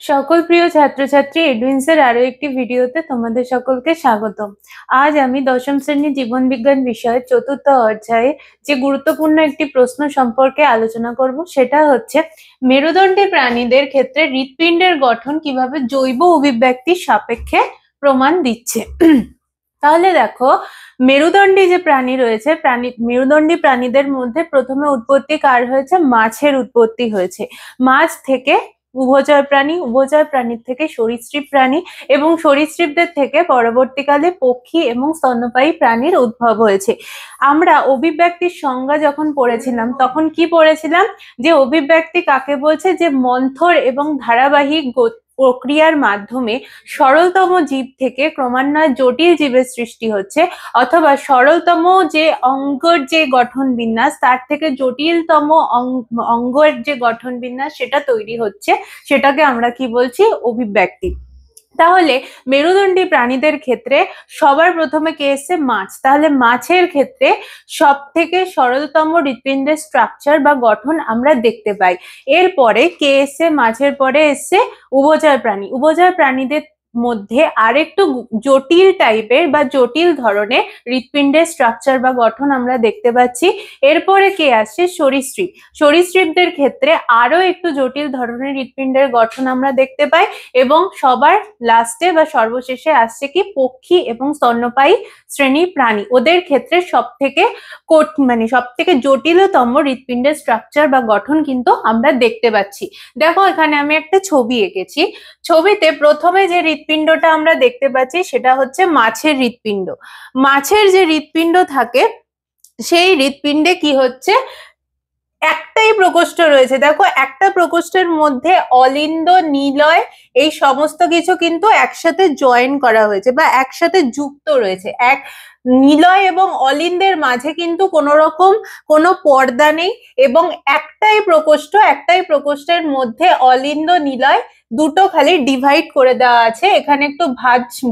সকল প্রিয় ছাত্রছাত্রী এডুইন্সের আরো একটি ভিডিওতে তোমাদের সকলকে স্বাগতম। আজ আমি দশম শ্রেণীর জীবন বিজ্ঞান বিষয়ের চতুর্থ অধ্যায়ে যে গুরুত্বপূর্ণ একটি প্রশ্ন সম্পর্কে আলোচনা করব, সেটা হচ্ছে মেরুদণ্ডী প্রাণীদের ক্ষেত্রে হৃৎপিণ্ডের গঠন কিভাবে জৈব অভিব্যক্তির সাপেক্ষে প্রমাণ দিচ্ছে। তাহলে দেখো, মেরুদণ্ডী যে প্রাণী রয়েছে, মেরুদণ্ডী প্রাণীদের মধ্যে প্রথমে উৎপত্তি কার হয়েছে? মাছের উৎপত্তি হয়েছে। মাছ থেকে উভচর প্রাণী, উভচর প্রাণীর থেকে সরীসৃপ প্রাণী এবং সরীসৃপদের থেকে পরবর্তীকালে পক্ষী এবং স্তন্যপায়ী প্রাণীর উদ্ভব হয়েছে। আমরা অভিব্যক্তির সংজ্ঞা যখন পড়েছিলাম তখন কি পড়েছিলাম? যে অভিব্যক্তি কাকে বলছে? যে মন্থর এবং ধারাবাহিক প্রক্রিয়ার মাধ্যমে সরলতম জীব থেকে ক্রমান্বয়ে জটিল জীবের সৃষ্টি হচ্ছে, অথবা সরলতম যে অঙ্গের যে গঠন বিন্যাস তার থেকে জটিলতম অঙ্গের যে গঠন বিন্যাস সেটা তৈরি হচ্ছে, সেটাকে আমরা কি বলছি? অভিব্যক্তি। তাহলে মেরুদণ্ডী প্রাণীদের ক্ষেত্রে সবার প্রথমে কে এসছে? মাছ। তাহলে মাছের ক্ষেত্রে সব থেকে সরলতম হৃৎপিণ্ডের স্ট্রাকচার বা গঠন আমরা দেখতে পাই। এরপরে কে এসছে? মাছের পরে এসছে উভচর প্রাণী। উভচর প্রাণীদের মধ্যে আরেকটু জটিল টাইপের বা জটিল ধরনের হৃৎপিণ্ডের স্ট্রাকচার বা গঠন আমরা দেখতে পাচ্ছি। এরপরে কে আসছে? সরীসৃপ। সরীসৃপদের ক্ষেত্রে আরো একটু জটিল ধরনের হৃৎপিণ্ডের গঠন আমরা দেখতে পাই। এবং সবার লাস্টে বা সর্বশেষে আসছে কি? পক্ষী এবং স্তন্যপায়ী শ্রেণীর প্রাণী। ওদের ক্ষেত্রে সব থেকে জটিলতম হৃৎপিণ্ডের স্ট্রাকচার বা গঠন কিন্তু আমরা দেখতে পাচ্ছি। দেখো, এখানে আমি একটা ছবি এঁকেছি। ছবিতে প্রথমে যে হৃৎপিণ্ডটা আমরা দেখতে পাচ্ছি সেটা হচ্ছে মাছের হৃৎপিণ্ড। মাছের যে হৃৎপিণ্ড থাকে সেই হৃৎপিণ্ডে কি হচ্ছে? একটাই প্রকোষ্ঠ রয়েছে। দেখো, একটা প্রকোষ্ঠের মধ্যে অলিন্দ, নিলয় এই সমস্ত কিছু কিন্তু একসাথে জয়েন করা হয়েছে বা একসাথে যুক্ত রয়েছে। নিলয় এবং অলিন্দের মাঝে কিন্তু কোনো পর্দা নেই এবং একটাই প্রকোষ্ঠের মধ্যে অলিন্দ, নিলয় দুটো খালি ডিভাইড করে দেওয়া আছে। এখানে একটু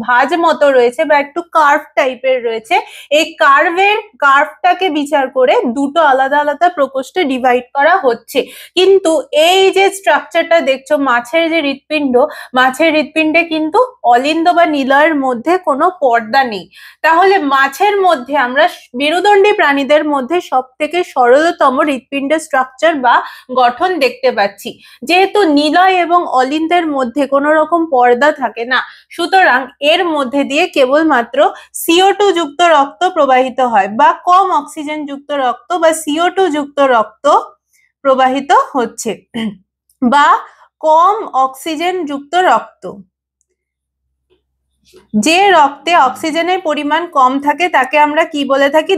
ভাঁজ মতো রয়েছে বা একটু কার্ভ টাইপের রয়েছে। এই কার্ভটাকে বিচার করে দুটো আলাদা আলাদা প্রকোষ্ঠে ডিভাইড করা হচ্ছে। কিন্তু এই যে স্ট্রাকচারটা দেখছো, মাছের যে হৃৎপিণ্ড, মাছের হৃৎপিণ্ডে কিন্তু অলিন্দ বা নিলয়ের মধ্যে কোনো পর্দা নেই। তাহলে মাছের মধ্যে আমরা মেরুদণ্ডী প্রাণীদের মধ্যে সব থেকে সরলতম হৃৎপিণ্ডের স্ট্রাকচার বা গঠন দেখতে পাচ্ছি। যেহেতু নিলয় এবং অলিন্দের মধ্যে কোনো রকম পর্দা থাকে না, সুতরাং এর মধ্যে দিয়ে কেবলমাত্র CO2 যুক্ত রক্ত প্রবাহিত হয় বা কম অক্সিজেন যুক্ত রক্ত বা CO2 যুক্ত রক্ত প্রবাহিত হচ্ছে বা কম অক্সিজেন যুক্ত রক্ত। যে রক্তে অক্সিজেনের পরিমাণ কম থাকে তাকে আমরা কি বলে থাকি?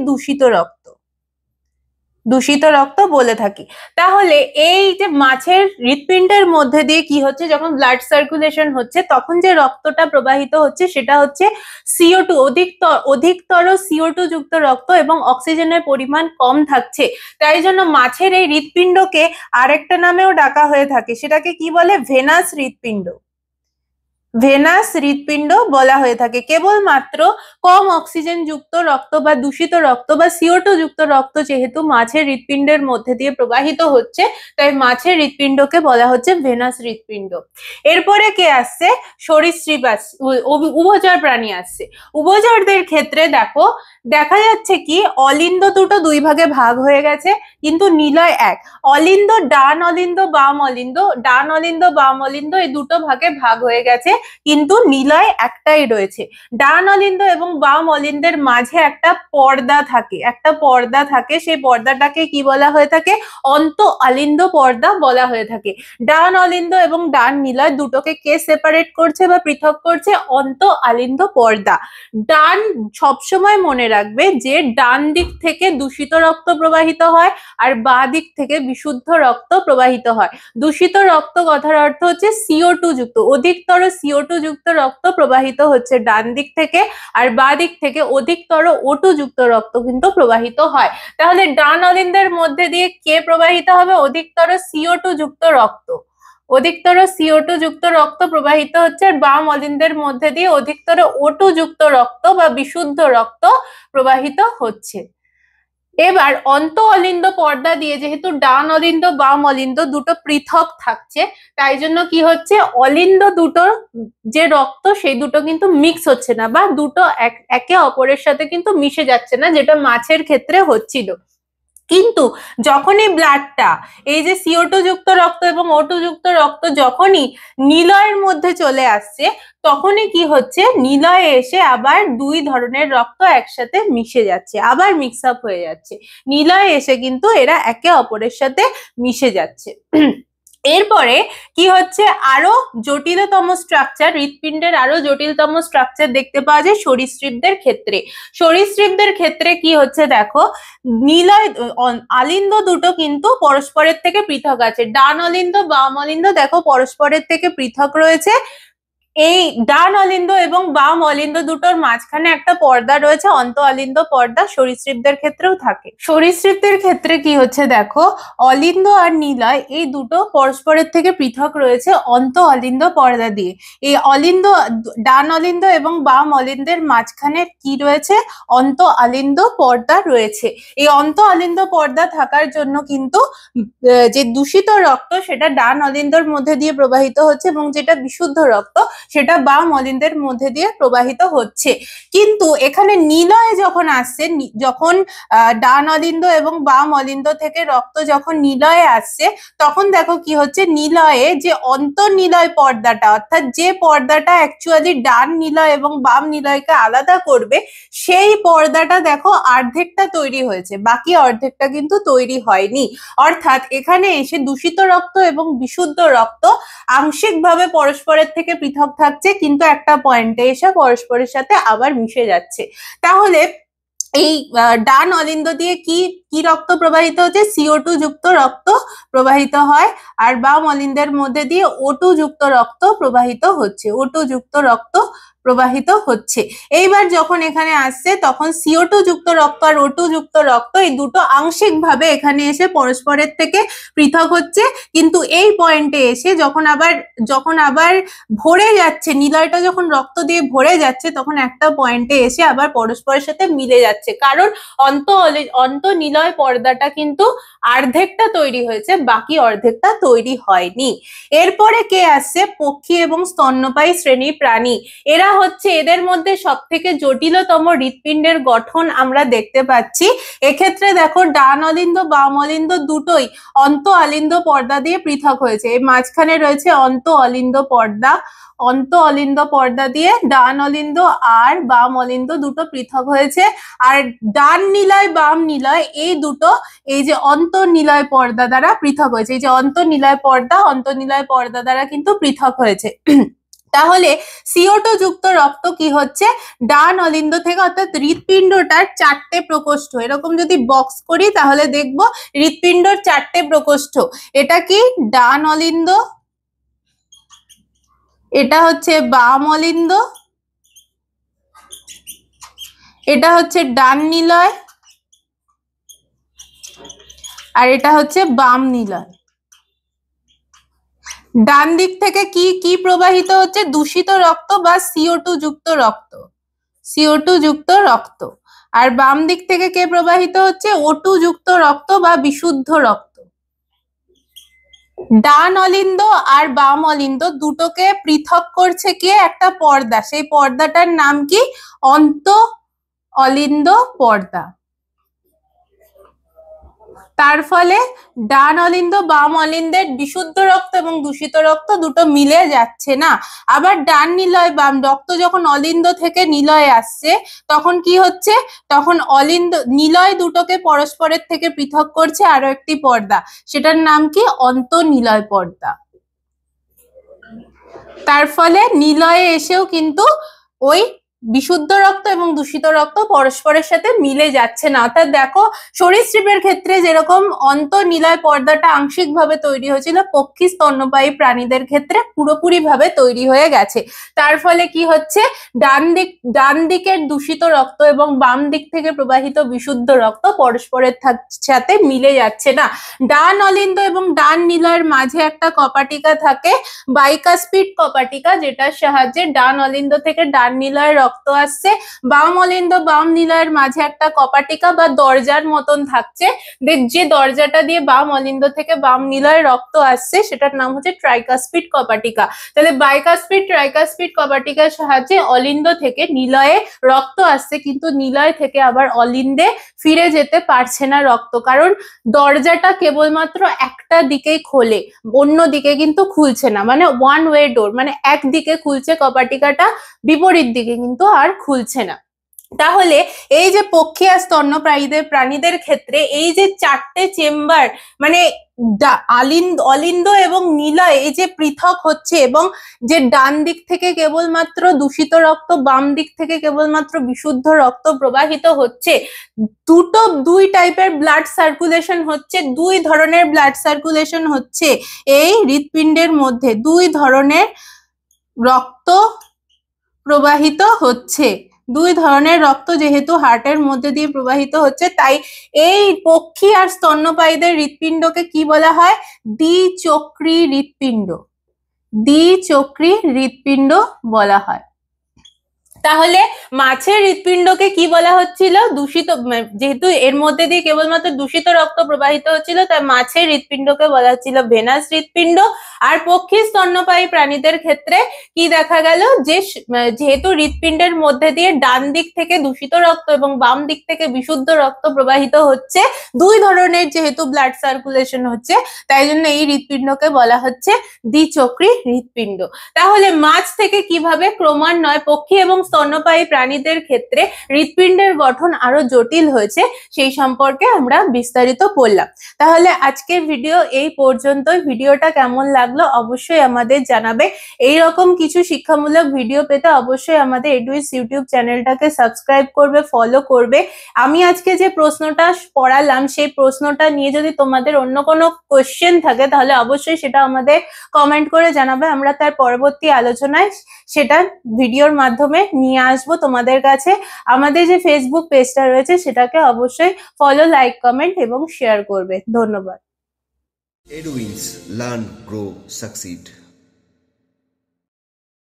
দূষিত রক্ত বলে থাকি। তাহলে এই যে মাছের হৃৎপিণ্ডের মধ্যে দিয়ে কি হচ্ছে? যখন ব্লাড সার্কুলেশন হচ্ছে তখন যে রক্তটা প্রবাহিত হচ্ছে সেটা হচ্ছে CO2, অধিকতর CO2 যুক্ত রক্ত এবং অক্সিজেনের পরিমাণ কম থাকছে। তাই জন্য মাছের এই হৃৎপিণ্ডকে আরেকটা নামেও ডাকা হয়ে থাকে। সেটাকে কি বলে? ভেনাস হৃৎপিণ্ড। ভেনাস হৃৎপিণ্ড বলা হয়ে থাকে। কেবলমাত্র কম অক্সিজেন যুক্ত রক্ত বা দূষিত রক্ত বা CO2 যুক্ত রক্ত যেহেতু মাছের হৃৎপিণ্ডের মধ্যে দিয়ে প্রবাহিত হচ্ছে, তাই মাছের হৃৎপিণ্ডকে বলা হচ্ছে ভেনাস হৃৎপিণ্ড। এরপরে কে আসছে? সরীসৃপ আসছে, উভচর প্রাণী আসছে। উভচরদের ক্ষেত্রে দেখো, দেখা যাচ্ছে কি অলিন্দ দুটো দুই ভাগে ভাগ হয়ে গেছে, কিন্তু নিলয় এক। অলিন্দ, ডান অলিন্দ, বাম অলিন্দ, ডান অলিন্দ, বাম অলিন্দ এই দুটো ভাগে ভাগ হয়ে গেছে, কিন্তু নিলয় একটাই রয়েছে। ডান অলিন্দ এবং বাম অলিন্দের মাঝে একটা পর্দা থাকে, সেই পর্দাটাকে কি বলা হয়ে থাকে? অন্ত অলিন্দ পর্দা বলা হয়ে থাকে। ডান অলিন্দ এবং ডান নিলয় দুটোকে কে সেপারেট করছে বা পৃথক করছে? অন্ত অলিন্দ পর্দা। সবসময় মনে রাখবে যে ডান দিক থেকে দূষিত রক্ত প্রবাহিত হয় আর বাঁ দিক থেকে বিশুদ্ধ রক্ত প্রবাহিত হয়। দূষিত রক্ত কথার অর্থ হচ্ছে CO2 যুক্ত, অধিকতর CO2 যুক্ত রক্ত প্রবাহিত হচ্ছে ডান দিক থেকে, আর বাঁ দিক থেকে অধিকতর O2 যুক্ত রক্ত কিন্তু প্রবাহিত হয়। তাহলে ডান অলিন্দের মধ্যে দিয়ে কে প্রবাহিত হবে? অধিকতর CO2 যুক্ত রক্ত। অধিকতর CO2 যুক্ত রক্ত প্রবাহিত হচ্ছে, আর বাম অলিন্দের মধ্যে দিয়ে অধিকতর O2 যুক্ত রক্ত বা বিশুদ্ধ রক্ত প্রবাহিত হচ্ছে। এবার অন্ত অলিন্দ পর্দা দিয়ে যেহেতু ডান অলিন্দ বাম অলিন্দ দুটো পৃথক থাকছে, তাই জন্য কি হচ্ছে, অলিন্দ দুটোর যে রক্ত সেই দুটো কিন্তু মিক্স হচ্ছে না, বা দুটো একে অপরের সাথে কিন্তু মিশে যাচ্ছে না, যেটা মাছের ক্ষেত্রে হচ্ছিল। কিন্তু যখনই ব্লাডটা, এই যে CO2 যুক্ত রক্ত এবং O2 যুক্ত রক্ত যখনই নিলয়ের মধ্যে চলে আসছে, তখনই কি হচ্ছে, নিলয়ে এসে আবার দুই ধরনের রক্ত একসাথে মিশে যাচ্ছে, আবার মিক্স আপ হয়ে যাচ্ছে। নিলয়ে এসে কিন্তু এরা একে অপরের সাথে মিশে যাচ্ছে। এরপরে কি হচ্ছে, আরো জটিলতম স্ট্রাকচার, হৃৎপিণ্ডের আরো জটিলতম স্ট্রাকচার দেখতে পাওয়া যায় সরীসৃপদের ক্ষেত্রে। সরীসৃপদের ক্ষেত্রে কি হচ্ছে দেখো, নিলয় আলিন্দ দুটো কিন্তু পরস্পরের থেকে পৃথক আছে, ডান অলিন্দ বাম অলিন্দ দেখো পরস্পরের থেকে পৃথক রয়েছে। এই ডান অলিন্দ এবং বাম অলিন্দ দুটোর মাঝখানে একটা পর্দা রয়েছে, অন্ত অলিন্দ পর্দা, সরীসৃপদের ক্ষেত্রেও থাকে। সরীসৃপদের ক্ষেত্রে কি হচ্ছে দেখো, অলিন্দ আর নিলয় এই দুটো পরস্পরের থেকে পৃথক রয়েছে অন্ত অলিন্দ পর্দা দিয়ে। এই অলিন্দ, ডান অলিন্দ এবং বাম অলিন্দের মাঝখানে কি রয়েছে, অন্ত অলিন্দ পর্দা রয়েছে। এই অন্ত অলিন্দ পর্দা থাকার জন্য কিন্তু যে দূষিত রক্ত সেটা ডান অলিন্দর মধ্যে দিয়ে প্রবাহিত হচ্ছে, এবং যেটা বিশুদ্ধ রক্ত সেটা বাম অলিন্দের মধ্যে দিয়ে প্রবাহিত হচ্ছে। কিন্তু এখানে নিলয়ে যখন আসছে, যখন ডান অলিন্দ এবং বাম অলিন্দ থেকে রক্ত যখন নিলয়ে আসছে, তখন দেখো কি হচ্ছে, নিলয়ে যে অন্তর্নিলয় পর্দাটা, অর্থাৎ যে পর্দাটা অ্যাকচুয়ালি ডান নিলয় এবং বাম নিলয়কে আলাদা করবে, সেই পর্দাটা দেখো অর্ধেকটা তৈরি হয়েছে, বাকি অর্ধেকটা কিন্তু তৈরি হয়নি। অর্থাৎ এখানে এসে দূষিত রক্ত এবং বিশুদ্ধ রক্ত আংশিকভাবে পরস্পরের থেকে পৃথক থাকছে, কিন্তু একটা পয়েন্টে এসে পরস্পরের সাথে আবার মিশে যাচ্ছে। তাহলে এই ডান অলিন্দ দিয়ে কি কি রক্ত প্রবাহিত হচ্ছে, CO2 যুক্ত রক্ত প্রবাহিত হয়, আর বাম অলিন্দের মধ্যে দিয়ে O2 যুক্ত রক্ত প্রবাহিত হচ্ছে, O2 যুক্ত রক্ত প্রবাহিত হচ্ছে। এইবার যখন এখানে আসছে তখন CO2 যুক্ত রক্ত আর O2 যুক্ত রক্ত এই দুটো আংশিকভাবে এখানে এসে পরস্পরের থেকে পৃথক হচ্ছে, কিন্তু এই পয়েন্টে এসে যখন আবার ভরে যাচ্ছে, নিলয়টা যখন রক্ত দিয়ে ভরে যাচ্ছে, তখন একটা পয়েন্টে এসে আবার পরস্পরের সাথে মিলে যাচ্ছে, কারণ অন্ত নিলয় পর্দাটা কিন্তু অর্ধেকটা তৈরি হয়েছে, বাকি অর্ধেকটা তৈরি হয়নি। এরপরে কে আসছে, পক্ষী এবং স্তন্যপায়ী শ্রেণীর প্রাণী। এরা হচ্ছে, এদের মধ্যে সব থেকে জটিলতম হৃৎপিণ্ডের গঠন আমরা দেখতে পাচ্ছি। এক্ষেত্রে দেখো ডান অলিন্দ বাম অলিন্দ দুটোই অন্ত অলিন্দ পর্দা দিয়ে পৃথক হয়েছে, এই মাঝখানে রয়েছে অন্ত অলিন্দ পর্দা, অন্ত অলিন্দ পর্দা দিয়ে ডান অলিন্দ আর বাম অলিন্দ দুটো পৃথক হয়েছে। আর ডান নিলয় বাম নিলয় এই দুটো এই যে অন্তর্নিলয় পর্দা দ্বারা পৃথক হয়েছে, এই যে অন্তর্নিলয় পর্দা দ্বারা কিন্তু পৃথক হয়েছে। তাহলে CO2 যুক্ত রক্ত কি হচ্ছে, ডান অলিন্দ থেকে, অর্থাৎ হৃৎপিণ্ডটার 4টে প্রকোষ্ঠ, এরকম যদি বক্স করি তাহলে দেখবো হৃৎপিণ্ডর 4টে প্রকোষ্ঠ। এটা কি ডান অলিন্দ, এটা হচ্ছে বাম অলিন্দ, এটা হচ্ছে ডান নিলয়, আর এটা হচ্ছে বাম নিলয়। ডান দিক থেকে কি কি প্রবাহিত হচ্ছে, দূষিত রক্ত বা CO2 যুক্ত রক্ত, CO2 যুক্ত রক্ত। আর বাম দিক থেকে কে প্রবাহিত হচ্ছে, O2 যুক্ত রক্ত বা বিশুদ্ধ রক্ত। ডান অলিন্দ আর বাম অলিন্দ দুটোকে পৃথক করছে কে, একটা পর্দা, সেই পর্দাটার নাম কি, অন্ত অলিন্দ পর্দা। তার ফলে ডান অলিন্দ বাম অলিন্দের বিশুদ্ধ রক্ত এবং দূষিত রক্ত দুটো মিলে যাচ্ছে না। আবার ডান নিলয় বাম রক্ত যখন অলিন্দ থেকে নিলয়ে আসছে, তখন কি হচ্ছে, তখন অলিন্দ নিলয় দুটোকে পরস্পরের থেকে পৃথক করছে আরো একটি পর্দা, সেটার নাম কি, অন্তর্নিলয় পর্দা। তার ফলে নিলয়ে এসেও কিন্তু ওই বিশুদ্ধ রক্ত এবং দূষিত রক্ত পরস্পরের সাথে মিলে যাচ্ছে না। অর্থাৎ দেখো, সরীসৃপের ক্ষেত্রে যেরকম অন্তর্নিলয় পর্দাটা আংশিকভাবে তৈরি হয়েছিল, পক্ষী স্তন্যপায়ী প্রাণীদের ক্ষেত্রে পুরোপুরি ভাবে তৈরি হয়ে গেছে। তার ফলে কি হচ্ছে, ডান দিকের দূষিত রক্ত এবং বাম দিক থেকে প্রবাহিত বিশুদ্ধ রক্ত পরস্পরের সাথে মিলে যাচ্ছে না। ডান অলিন্দ এবং ডান নিলয়ের মাঝে একটা কপাটিকা থাকে, বাইকাস্পিড কপাটিকা, যেটার সাহায্যে ডান অলিন্দ থেকে ডান নিলয়ের রক্ত রক্ত আসছে, বাম অলিন্দ বাম নিলয়ের মাঝে একটা কপাটিকা বা দরজার মতন থাকছে, যে দরজাটা দিয়ে বাম অলিন্দ থেকে বাম নিলয়ে রক্ত আসছে সেটার নাম হচ্ছে ট্রাইকাসপিড কপাটিকা। তাহলে বাইকাসপিড ট্রাইকাসপিড কপাটিকার সাহায্যে অলিন্দ থেকে নিলয়ে রক্ত আসছে, কিন্তু নিলয় থেকে আবার অলিন্দে ফিরে যেতে পারছে না রক্ত, কারণ দরজাটা কেবলমাত্র একটা দিকেই খোলে, অন্য দিকে কিন্তু খুলছে না, মানে ওয়ান ওয়ে ডোর, মানে একদিকে খুলছে কপাটিকাটা, বিপরীত দিকে কিন্তু আর খুলছে না। তাহলে এই যে পক্ষী আর প্রাণীদের ক্ষেত্রে এই যে চারটে চেম্বার, মানে অলিন্দ এবং নিলয় এই যে পৃথক হচ্ছে, এবং যে ডান দিক থেকে কেবলমাত্র দূষিত রক্ত, বাম দিক থেকে কেবলমাত্র বিশুদ্ধ রক্ত প্রবাহিত হচ্ছে, দুই টাইপের ব্লাড সার্কুলেশন হচ্ছে, দুই ধরনের ব্লাড সার্কুলেশন হচ্ছে এই হৃৎপিণ্ডের মধ্যে, দুই ধরনের রক্ত প্রবাহিত হচ্ছে, দুই ধরনের রক্ত যেহেতু হার্টের মধ্যে দিয়ে প্রবাহিত হচ্ছে, তাই এই পক্ষী আর স্তন্যপায়ীদের হৃৎপিণ্ডকে কি বলা হয়? দ্বিচক্রী হৃৎপিণ্ড, দ্বিচক্রী হৃৎপিণ্ড বলা হয়। তাহলে মাছের হৃৎপিণ্ডকে কি বলা হচ্ছিল? দূষিত, যেহেতু এর মধ্যে দিয়ে কেবলমাত্র দূষিত রক্ত প্রবাহিত হচ্ছিল, তাই মাছের হৃৎপিণ্ডকে বলা হচ্ছিল ভেনাস হৃৎপিণ্ড। আর পক্ষী স্তন্যপায়ী প্রাণীদের ক্ষেত্রে কি দেখা গেল, যে যেহেতু হৃৎপিণ্ডের মধ্যে দিয়ে ডান দিক থেকে দূষিত রক্ত এবং বাম দিক থেকে বিশুদ্ধ রক্ত প্রবাহিত হচ্ছে, দুই ধরনের যেহেতু ব্লাড সার্কুলেশন হচ্ছে, তাই জন্য এই হৃৎপিণ্ডকে বলা হচ্ছে দ্বিচক্রী হৃৎপিণ্ড। তাহলে মাছ থেকে কিভাবে ক্রমান্বয়ে পক্ষী এবং স্তন্যপায়ী প্রাণীদের ক্ষেত্রে হৃৎপিণ্ডের গঠন আরো জটিল হয়েছে, সেই সম্পর্কে আমরা বিস্তারিত পড়লাম। তাহলে আজকের ভিডিও এই পর্যন্তই। ভিডিওটা কেমন লাগলো অবশ্যই আমাদের জানাবে। এই রকম কিছু শিক্ষামূলক ভিডিও পেতে অবশ্যই আমাদের এডুইস ইউটিউব চ্যানেলটাকে সাবস্ক্রাইব করবে, ফলো করবে। আমি আজকে যে প্রশ্নটা পড়ালাম সেই প্রশ্নটা নিয়ে যদি তোমাদের অন্য কোনো কোশ্চেন থাকে তাহলে অবশ্যই সেটা আমাদের কমেন্ট করে জানাবে। আমরা তার পরবর্তী আলোচনায় সেটা ভিডিওর মাধ্যমে নিয়ে আসবো তোমাদের কাছে। আমাদের যে ফেসবুক পেজটা রয়েছে সেটাকে অবশ্যই ফলো, লাইক, কমেন্ট এবং শেয়ার করবে। ধন্যবাদ। Edwins, learn, grow, succeed.